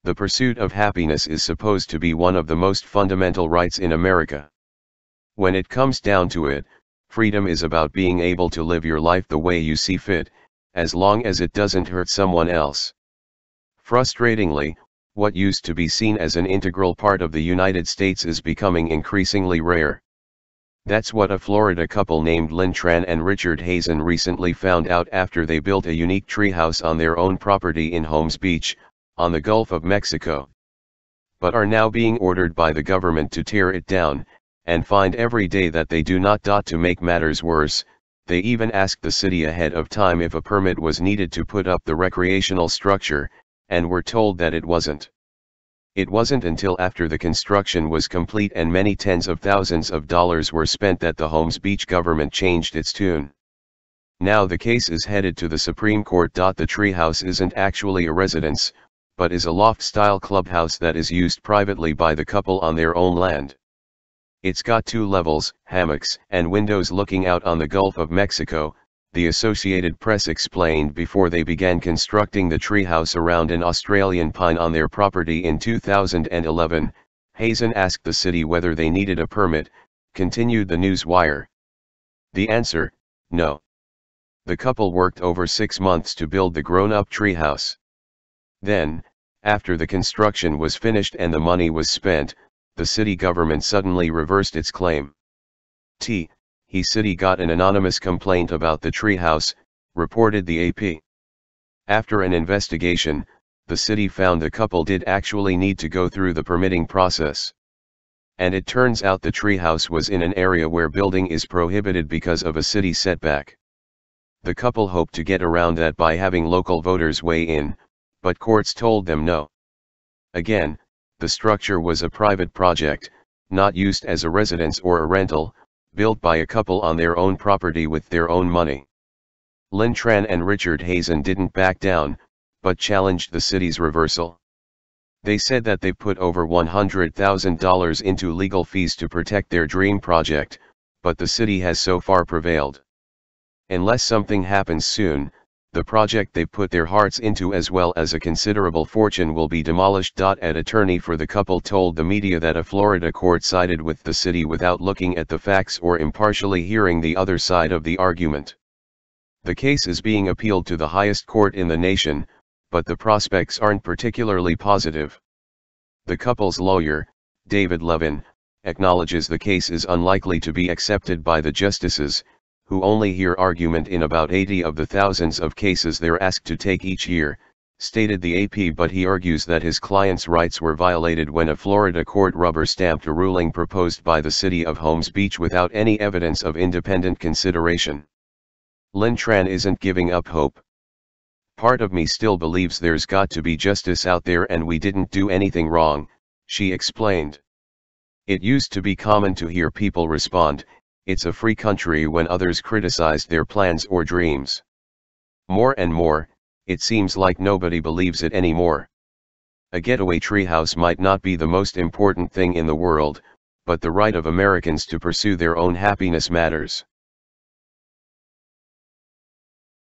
The pursuit of happiness is supposed to be one of the most fundamental rights in America. When it comes down to it, freedom is about being able to live your life the way you see fit, as long as it doesn't hurt someone else. Frustratingly, what used to be seen as an integral part of the United States is becoming increasingly rare. That's what a Florida couple named Lynn Tran and Richard Hazen recently found out after they built a unique treehouse on their own property in Holmes Beach, on the Gulf of Mexico. But are now being ordered by the government to tear it down, and find every day that they do not. To make matters worse, they even asked the city ahead of time if a permit was needed to put up the recreational structure, and were told that it wasn't. It wasn't until after the construction was complete and many tens of thousands of dollars were spent that the Holmes Beach government changed its tune. Now the case is headed to the Supreme Court. The treehouse isn't actually a residence, but is a loft-style clubhouse that is used privately by the couple on their own land. It's got 2 levels, hammocks, and windows looking out on the Gulf of Mexico, the Associated Press explained before they began constructing the treehouse around an Australian pine on their property in 2011. Hazen asked the city whether they needed a permit, continued the news wire. The answer, no. The couple worked over 6 months to build the grown-up treehouse. Then, after the construction was finished and the money was spent, the city government suddenly reversed its claim. He city got an anonymous complaint about the treehouse, reported the AP. After an investigation, the city found the couple did actually need to go through the permitting process. And it turns out the treehouse was in an area where building is prohibited because of a city setback. The couple hoped to get around that by having local voters weigh in, but courts told them no. Again, the structure was a private project, not used as a residence or a rental, built by a couple on their own property with their own money. Lynn Tran and Richard Hazen didn't back down, but challenged the city's reversal. They said that they put over $100,000 into legal fees to protect their dream project, but the city has so far prevailed. Unless something happens soon, the project they put their hearts into as well as a considerable fortune will be demolished. An attorney for the couple told the media that a Florida court sided with the city without looking at the facts or impartially hearing the other side of the argument. The case is being appealed to the highest court in the nation, but the prospects aren't particularly positive. The couple's lawyer, David Levin, acknowledges the case is unlikely to be accepted by the justices, who only hear argument in about 80 of the thousands of cases they're asked to take each year, stated the AP. But he argues that his client's rights were violated when a Florida court rubber-stamped a ruling proposed by the city of Holmes Beach without any evidence of independent consideration. Lynn Tran isn't giving up hope. Part of me still believes there's got to be justice out there and we didn't do anything wrong, she explained. It used to be common to hear people respond, "It's a free country," when others criticized their plans or dreams. More and more, it seems like nobody believes it anymore. A getaway treehouse might not be the most important thing in the world, but the right of Americans to pursue their own happiness matters.